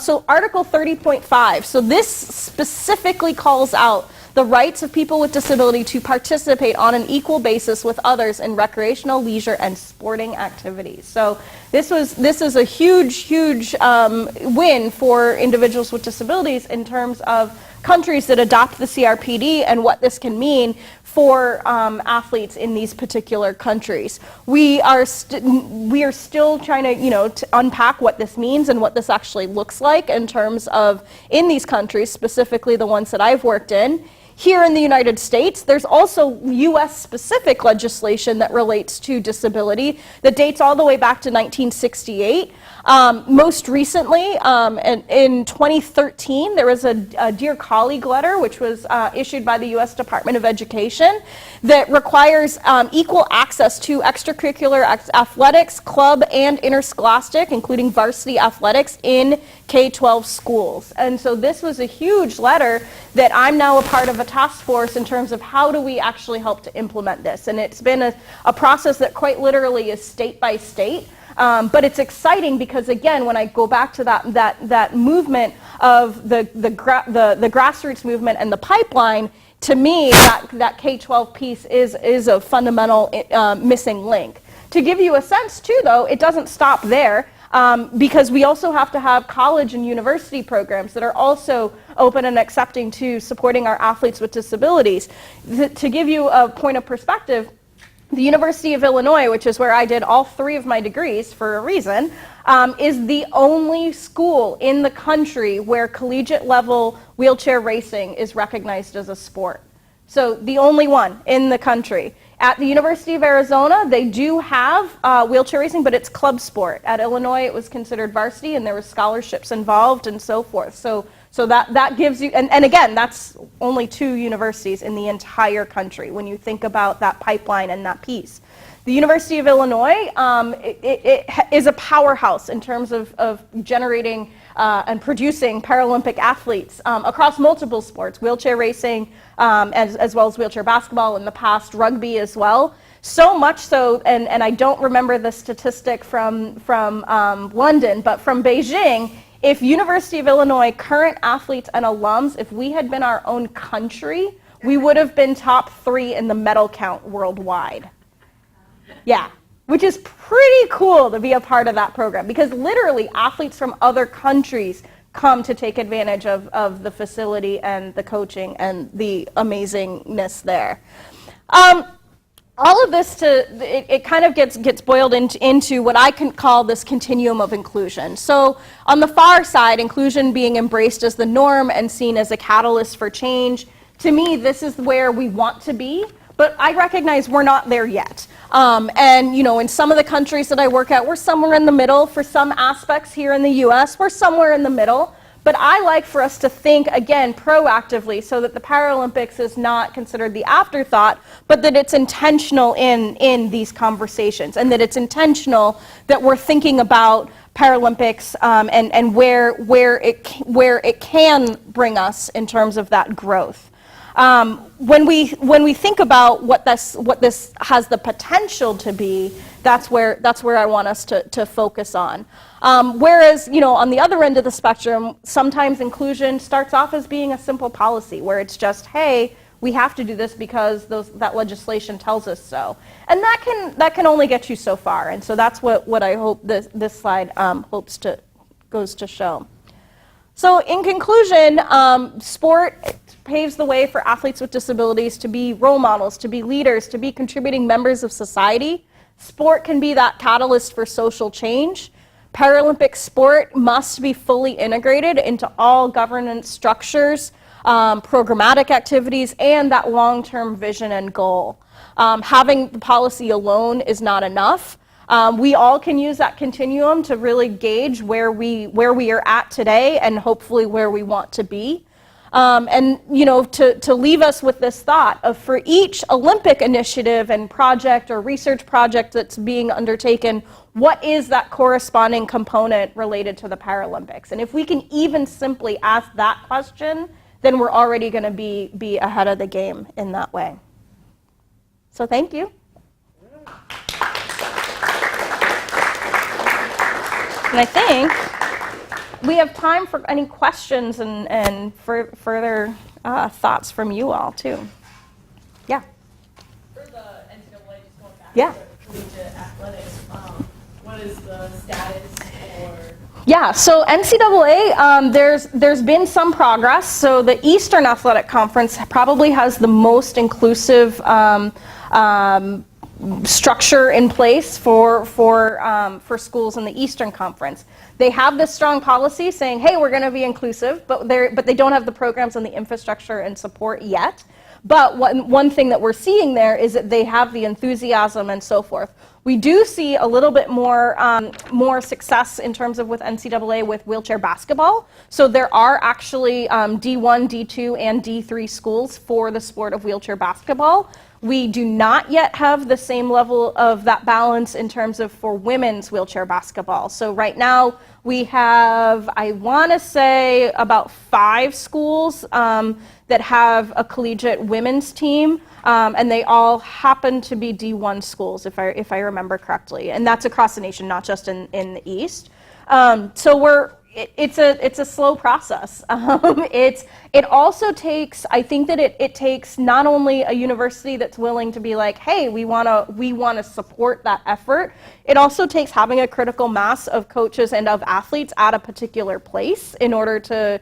A: So Article 30.5. So this specifically calls out the rights of people with disability to participate on an equal basis with others in recreational, leisure, and sporting activities. So this is a huge win for individuals with disabilities in terms of countries that adopt the CRPD and what this can mean for athletes in these particular countries. We are still trying to, to unpack what this means and what this actually looks like in terms of in these countries, specifically the ones that I've worked in. Here in the United States, there's also U.S. specific legislation that relates to disability that dates all the way back to 1968. Most recently, in 2013, there was a Dear Colleague letter, which was issued by the U.S. Department of Education, that requires equal access to extracurricular athletics, club, and interscholastic, including varsity athletics, in K-12 schools. And so this was a huge letter that I'm now a part of a task force in terms of how do we actually help to implement this. And it's been a process that quite literally is state by state. But it's exciting because, again, when I go back to that movement of the grassroots movement and the pipeline, to me, that K-12 piece is a fundamental missing link. To give you a sense, too, though, it doesn't stop there. Because we also have to have college and university programs that are also open and accepting to supporting our athletes with disabilities. To give you a point of perspective, the University of Illinois, which is where I did all 3 of my degrees for a reason, is the only school in the country where collegiate level wheelchair racing is recognized as a sport. So the only one in the country. At the University of Arizona, they do have wheelchair racing, but it's club sport. At Illinois, it was considered varsity, and there were scholarships involved and so forth. So that gives you, and again, that's only 2 universities in the entire country when you think about that pipeline and that piece. The University of Illinois it is a powerhouse in terms of generating and producing Paralympic athletes across multiple sports, wheelchair racing, as well as wheelchair basketball, in the past rugby as well. So much so, and I don't remember the statistic from London, but from Beijing, if University of Illinois current athletes and alums, if we had been our own country, we would have been top 3 in the medal count worldwide. Yeah, which is pretty cool to be a part of that program, because literally athletes from other countries come to take advantage of the facility and the coaching and the amazingness there. All of this, it kind of gets boiled into what I can call this continuum of inclusion. So on the far side, inclusion being embraced as the norm and seen as a catalyst for change. To me, this is where we want to be, but I recognize we're not there yet. And in some of the countries that I work at, we're somewhere in the middle. For some aspects here in the U.S., we're somewhere in the middle. But I like for us to think, again, proactively, so that the Paralympics is not considered the afterthought, but that it's intentional in these conversations, and that it's intentional that we're thinking about Paralympics and where it can bring us in terms of that growth. When we think about what this has the potential to be, that's where I want us to focus on. Whereas, on the other end of the spectrum, sometimes inclusion starts off as being a simple policy where it's just, hey, we have to do this because that legislation tells us so. And that can only get you so far. And so that's what I hope this slide goes to show. So in conclusion, sport paves the way for athletes with disabilities to be role models, to be leaders, to be contributing members of society. Sport can be that catalyst for social change. Paralympic sport must be fully integrated into all governance structures, programmatic activities, and that long-term vision and goal. Having the policy alone is not enough. We all can use that continuum to really gauge where we are at today and hopefully where we want to be. And to leave us with this thought of, for each Olympic initiative and project or research project that's being undertaken, what is that corresponding component related to the Paralympics? And if we can even simply ask that question, then we're already going to be ahead of the game in that way. So thank you. And I think we have time for any questions and further thoughts from you all, too. Yeah.
E: For the NCAA, just going back
A: Yeah.
E: to collegiate athletics, what is the status or?
A: Yeah, so NCAA, there's been some progress. So the Eastern Athletic Conference probably has the most inclusive structure in place for schools in the Eastern Conference. They have this strong policy saying, hey, we're going to be inclusive, but they don't have the programs and the infrastructure and support yet. But one thing that we're seeing there is that they have the enthusiasm and so forth. We do see a little bit more success in terms of with NCAA with wheelchair basketball. So there are actually D1, D2, and D3 schools for the sport of wheelchair basketball. We do not yet have the same level of that balance in terms of for women's wheelchair basketball. So right now we have, I want to say, about 5 schools that have a collegiate women's team, and they all happen to be D1 schools, if I remember correctly, and that's across the nation, not just in the East. So it's a slow process. It also takes, I think that it takes not only a university that's willing to be like, hey, we want to support that effort. It also takes having a critical mass of coaches and of athletes at a particular place in order to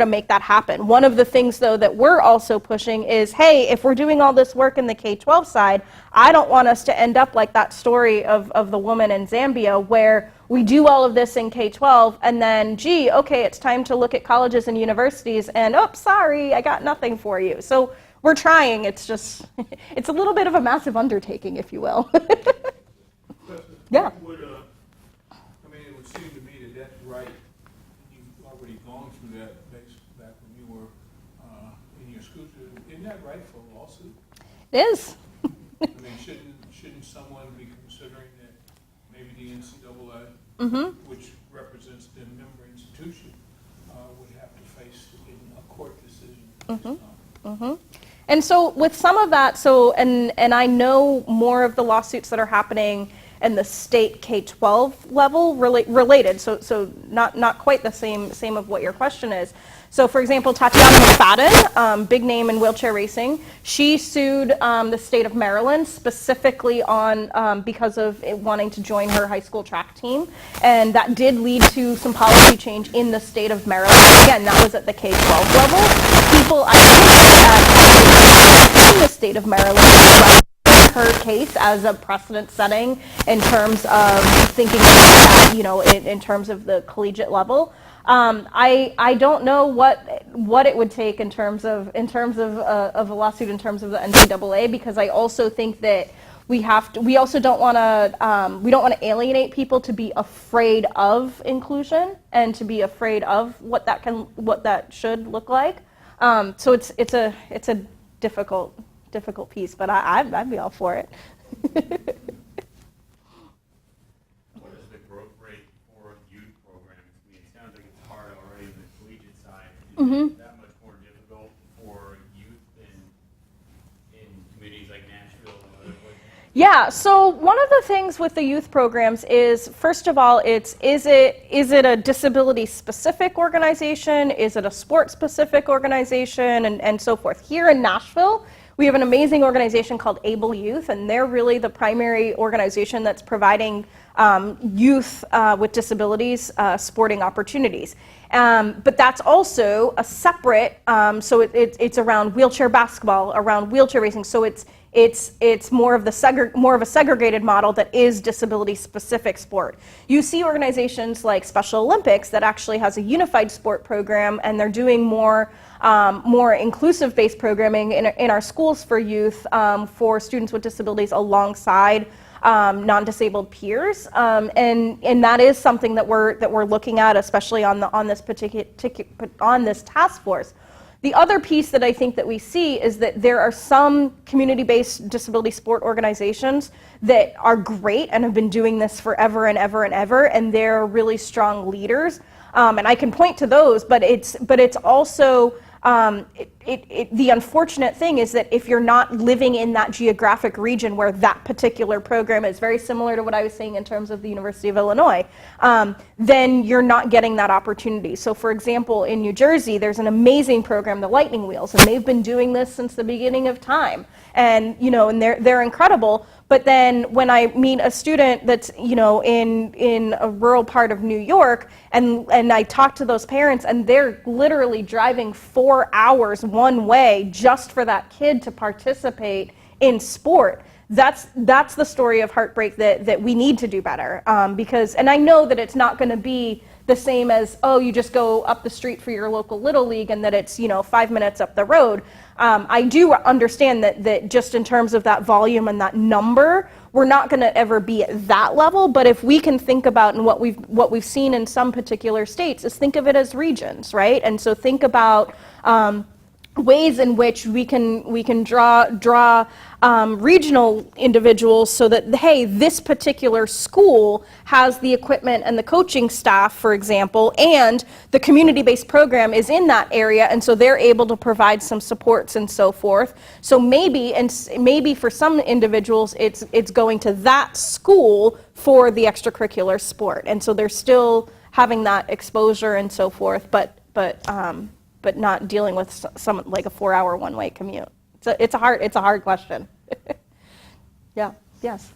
A: make that happen. One of the things, though, that we're also pushing is, hey, if we're doing all this work in the K-12 side, I don't want us to end up like that story of the woman in Zambia where we do all of this in K-12 and then, gee, okay, it's time to look at colleges and universities and, oh, sorry, I got nothing for you. So we're trying. It's just, it's a little bit of a massive undertaking, if you will. Yeah.
F: I mean, it would seem to me that that's right. You've already gone through that back when you were in your school. Isn't that right for a lawsuit?
A: It is.
F: I mean, shouldn't someone be considering that maybe the NCAA, which represents the member institution, would have to face in a court decision?
A: And so with some of that, and I know more of the lawsuits that are happening in the state K-12 level related, so not quite the same of what your question is. So for example, Tatiana McFadden, big name in wheelchair racing, she sued the state of Maryland specifically on because of it wanting to join her high school track team, and that did lead to some policy change in the state of Maryland. Again, that was at the K-12 level. People, I think, in the state of Maryland her case as a precedent setting in terms of thinking about that, in terms of the collegiate level. I don't know what it would take in terms of a lawsuit in terms of the NCAA, because I also think that we also don't want to alienate people to be afraid of inclusion and to be afraid of what that should look like. So it's a difficult piece, but I'd be all for it.
G: What is the growth rate for youth programs? I mean, it sounds like it's hard already on the collegiate side. Is it that much more difficult for youth in communities like Nashville and other places?
A: Yeah, so one of the things with the youth programs is, first of all, is it a disability-specific organization? Is it a sport-specific organization? And so forth. Here in Nashville, we have an amazing organization called Able Youth, and they're really the primary organization that's providing youth with disabilities sporting opportunities. But that's also a separate, so it's around wheelchair basketball, around wheelchair racing, so it's more of a segregated model that is disability-specific sport. You see organizations like Special Olympics that actually has a unified sport program, and they're doing more inclusive-based programming in our schools for youth for students with disabilities alongside non-disabled peers, and that is something that we're looking at, especially on this task force. The other piece that I think that we see is that there are some community-based disability sport organizations that are great and have been doing this forever and ever and ever, and they're really strong leaders. And I can point to those, but it's also the unfortunate thing is that if you're not living in that geographic region where that particular program is very similar to what I was saying in terms of the University of Illinois, then you're not getting that opportunity. So for example, in New Jersey, there's an amazing program, the Lightning Wheels, and they've been doing this since the beginning of time. And, and they're incredible. But then when I meet a student that's, in a rural part of New York, and I talk to those parents, and they're literally driving 4 hours one way just for that kid to participate in sport. That's the story of heartbreak that we need to do better. Because, and I know that it's not going to be the same as, oh, you just go up the street for your local Little League and that it's, 5 minutes up the road. I do understand that just in terms of that volume and that number, we're not going to ever be at that level. But if we can think about, and what we've seen in some particular states is think of it as regions, right? And so think about ways in which we can draw regional individuals so that, hey, this particular school has the equipment and the coaching staff, for example, and the community-based program is in that area, and so they're able to provide some supports and so forth. So maybe for some individuals, it's going to that school for the extracurricular sport, and so they're still having that exposure and so forth, but not dealing with some like a 4-hour one-way commute. It's a hard question. Yeah. Yes.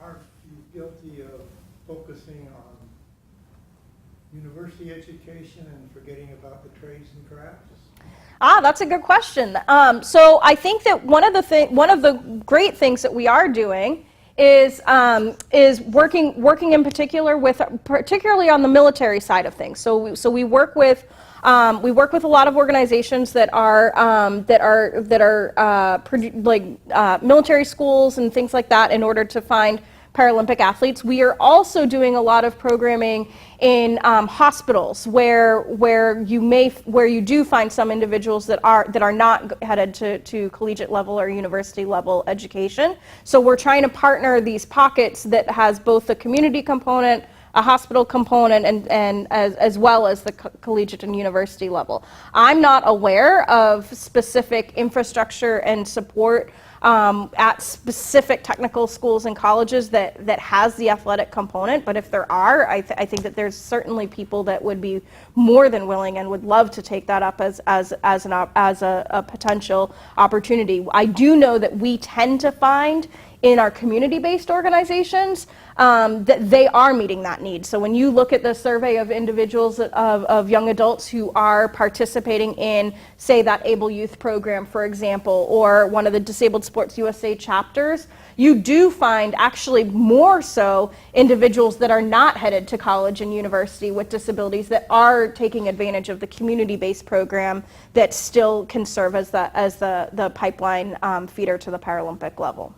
H: Aren't you guilty of focusing on university education and forgetting about the trades and crafts?
A: That's a good question. So I think that one of the great things that we are doing is working in particularly on the military side of things. So we work with a lot of organizations that are military schools and things like that in order to find Paralympic athletes. We are also doing a lot of programming in hospitals where you do find some individuals that are not headed to collegiate level or university level education. So we're trying to partner these pockets that has both the community component, a hospital component, and as well as the collegiate and university level. I'm not aware of specific infrastructure and support at specific technical schools and colleges that has the athletic component, but if there are, I think that there's certainly people that would be more than willing and would love to take that up as a potential opportunity. I do know that we tend to find in our community-based organizations that they are meeting that need. So when you look at the survey of individuals, of young adults who are participating in, say, that Able Youth program, for example, or one of the Disabled Sports U.S.A. chapters, you do find actually more so individuals that are not headed to college and university with disabilities that are taking advantage of the community-based program that still can serve as the pipeline feeder to the Paralympic level.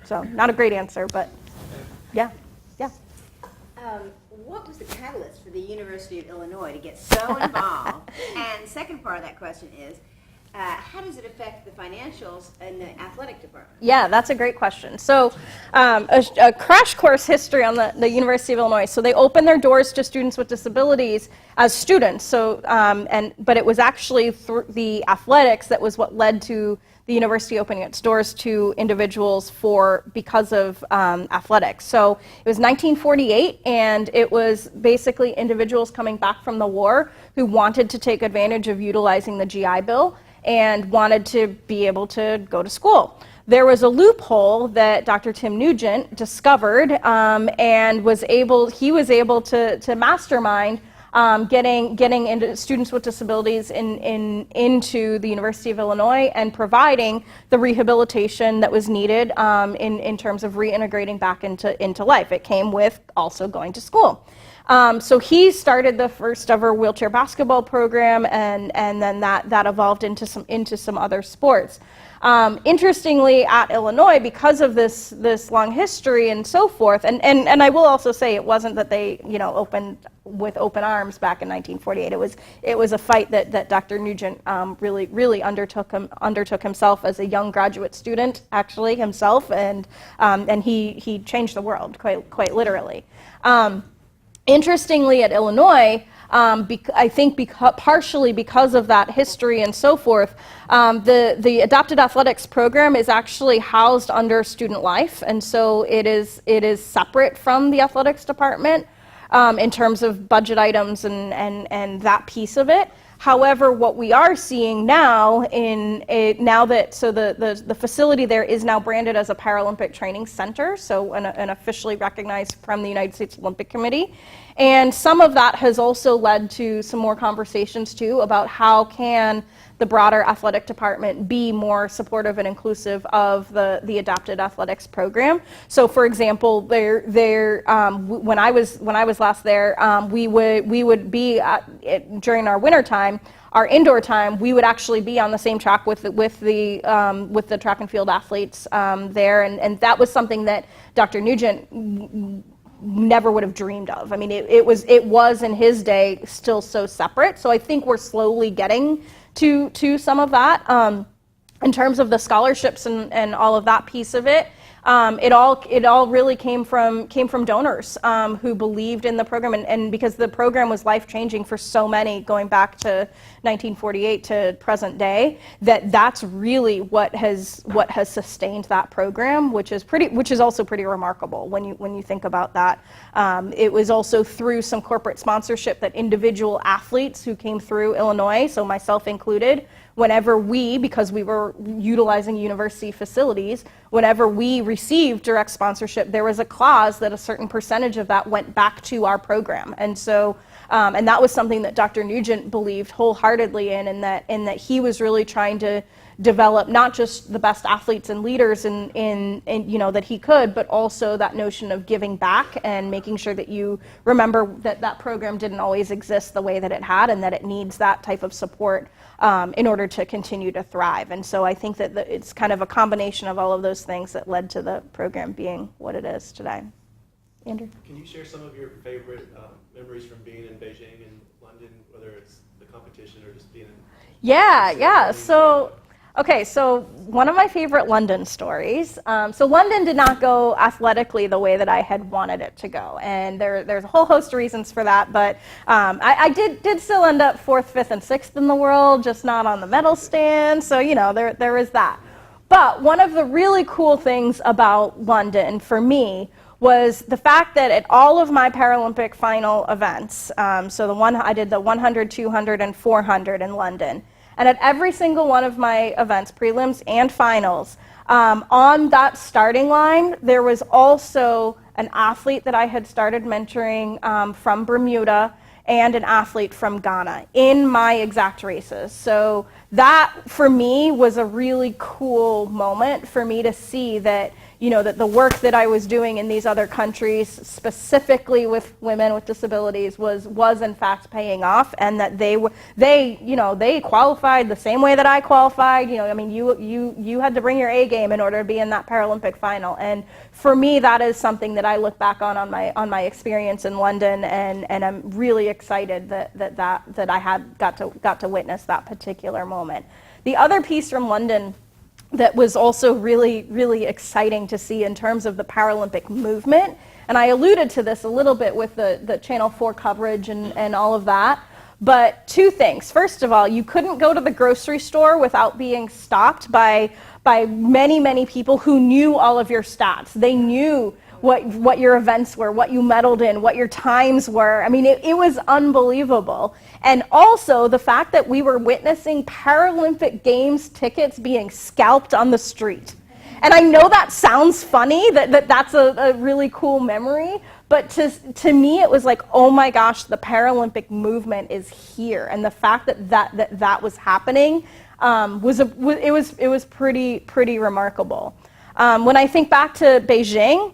A: So not a great answer, but yeah.
I: What was the catalyst for the University of Illinois to get so involved? And second part of that question is, how does it affect the financials in the athletic department?
A: Yeah, that's a great question. So a crash course history on the University of Illinois. So they opened their doors to students with disabilities as students. So, but it was actually through the athletics that was what led to the university opening its doors to individuals because of athletics. So it was 1948, and it was basically individuals coming back from the war who wanted to take advantage of utilizing the GI Bill and wanted to be able to go to school. There was a loophole that Dr. Tim Nugent discovered and was able to mastermind getting into students with disabilities into the University of Illinois and providing the rehabilitation that was needed in terms of reintegrating back into life. It came with also going to school. So he started the first ever wheelchair basketball program, and then that evolved into some other sports. Interestingly, at Illinois, because of this long history and so forth, and I will also say it wasn't that they opened with open arms back in 1948. It was a fight that Dr. Nugent really undertook himself as a young graduate student, actually himself, and he changed the world quite literally. Interestingly, at Illinois, I think partially because of that history and so forth, the adapted athletics program is actually housed under student life, and so it is separate from the athletics department in terms of budget items and that piece of it. However, what we are seeing now the facility there is now branded as a Paralympic Training Center, so an officially recognized from the United States Olympic Committee. And some of that has also led to some more conversations too about how can the broader athletic department be more supportive and inclusive of the adapted athletics program. So, for example, when I was last there, we would be during our winter time, our indoor time, we would actually be on the same track with the track and field athletes there, and that was something that Dr. Nugent never would have dreamed of. I mean, it was in his day still so separate. So I think we're slowly getting to some of that. In terms of the scholarships and all of that piece of it, it all really came from donors who believed in the program, and because the program was life-changing for so many going back to 1948 to present day, that's really what has sustained that program, which is also pretty remarkable when you think about that. It was also through some corporate sponsorship that individual athletes who came through Illinois, so myself included, because we were utilizing university facilities, whenever we received direct sponsorship, there was a clause that a certain percentage of that went back to our program. And so, and that was something that Dr. Nugent believed wholeheartedly in that he was really trying to develop not just the best athletes and leaders in that he could, but also that notion of giving back and making sure that you remember that program didn't always exist the way that it had, and that it needs that type of support in order to continue to thrive. And so I think that it's kind of a combination of all of those things that led to the program being what it is today. Andrew?
J: Can you share some of your favorite memories from being in Beijing and London, whether it's the competition or just being in...
A: Yeah. So one of my favorite London stories. So London did not go athletically the way that I had wanted it to go, and there's a whole host of reasons for that. But I did still end up 4th, 5th, and 6th in the world, just not on the medal stand. So there is that. But one of the really cool things about London for me was the fact that at all of my Paralympic final events, I did the 100, 200, and 400 in London. And at every single one of my events, prelims and finals, on that starting line, there was also an athlete that I had started mentoring from Bermuda and an athlete from Ghana in my exact races. So that, for me, was a really cool moment for me to see that, that the work that I was doing in these other countries, specifically with women with disabilities, was in fact paying off, and that they qualified the same way that I qualified. You had to bring your A game in order to be in that Paralympic final. And for me, that is something that I look back on my experience in London, and I'm really excited that I had got to witness that particular moment. The other piece from London that was also really, really exciting to see in terms of the Paralympic movement, and I alluded to this a little bit with the Channel 4 coverage and all of that, but two things. First of all, you couldn't go to the grocery store without being stopped by many, many people who knew all of your stats. They knew what your events were, what you medaled in, what your times were. I mean, it was unbelievable. And also the fact that we were witnessing Paralympic Games tickets being scalped on the street. And I know that sounds funny, that's a really cool memory, but to me it was like, oh my gosh, the Paralympic movement is here. And the fact that was happening was pretty remarkable. When I think back to Beijing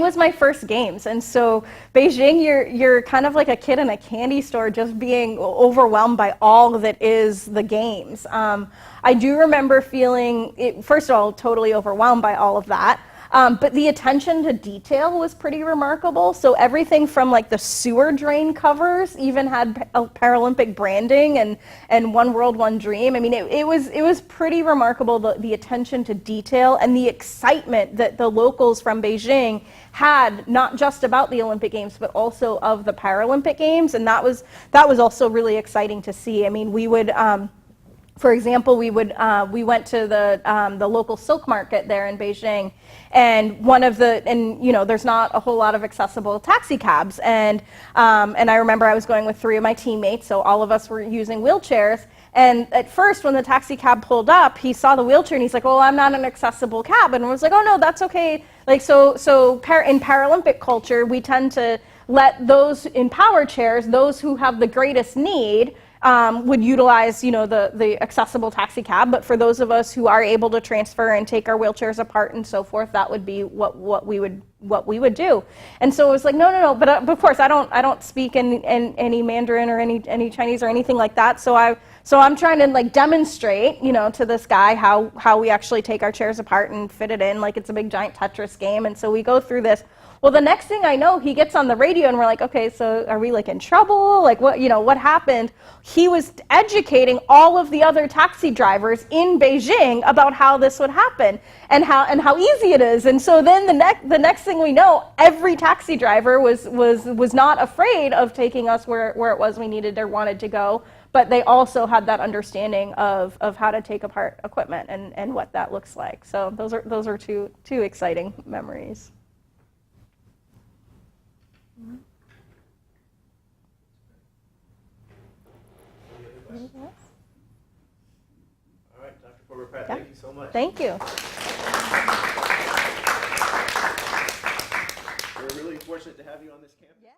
A: was my first games, and so Beijing, you're kind of like a kid in a candy store, just being overwhelmed by all that is the games. I do remember feeling, first of all, totally overwhelmed by all of that, But the attention to detail was pretty remarkable. So everything from like the sewer drain covers even had Paralympic branding and One World, One Dream. I mean, it was pretty remarkable, the attention to detail and the excitement that the locals from Beijing had, not just about the Olympic Games, but also of the Paralympic Games. And that was also really exciting to see. I mean, we would, for example, we went to the local silk market there in Beijing, and there's not a whole lot of accessible taxi cabs, and I remember I was going with 3 of my teammates, so all of us were using wheelchairs. And at first, when the taxi cab pulled up, he saw the wheelchair and he's like, "Well, I'm not an accessible cab," and I was like, "Oh no, that's okay." Like in Paralympic culture, we tend to let those in power chairs, those who have the greatest need, would utilize, the accessible taxi cab. But for those of us who are able to transfer and take our wheelchairs apart and so forth, that would be what we would do. And so it was like, no. But of course, I don't speak in any Mandarin or any Chinese or anything like that. So I'm trying to like demonstrate, to this guy how we actually take our chairs apart and fit it in like it's a big giant Tetris game. And so we go through this. Well, the next thing I know, he gets on the radio and we're like, okay, so are we like in trouble? Like what happened? He was educating all of the other taxi drivers in Beijing about how this would happen and how easy it is. And so then the next thing we know, every taxi driver was not afraid of taking us where it was we needed or wanted to go, but they also had that understanding of how to take apart equipment and what that looks like. So those are two exciting memories.
J: All right, Dr. Forber-Pratt, thank you so much.
A: Thank you.
J: We're really fortunate to have you on this campus.
A: Yeah.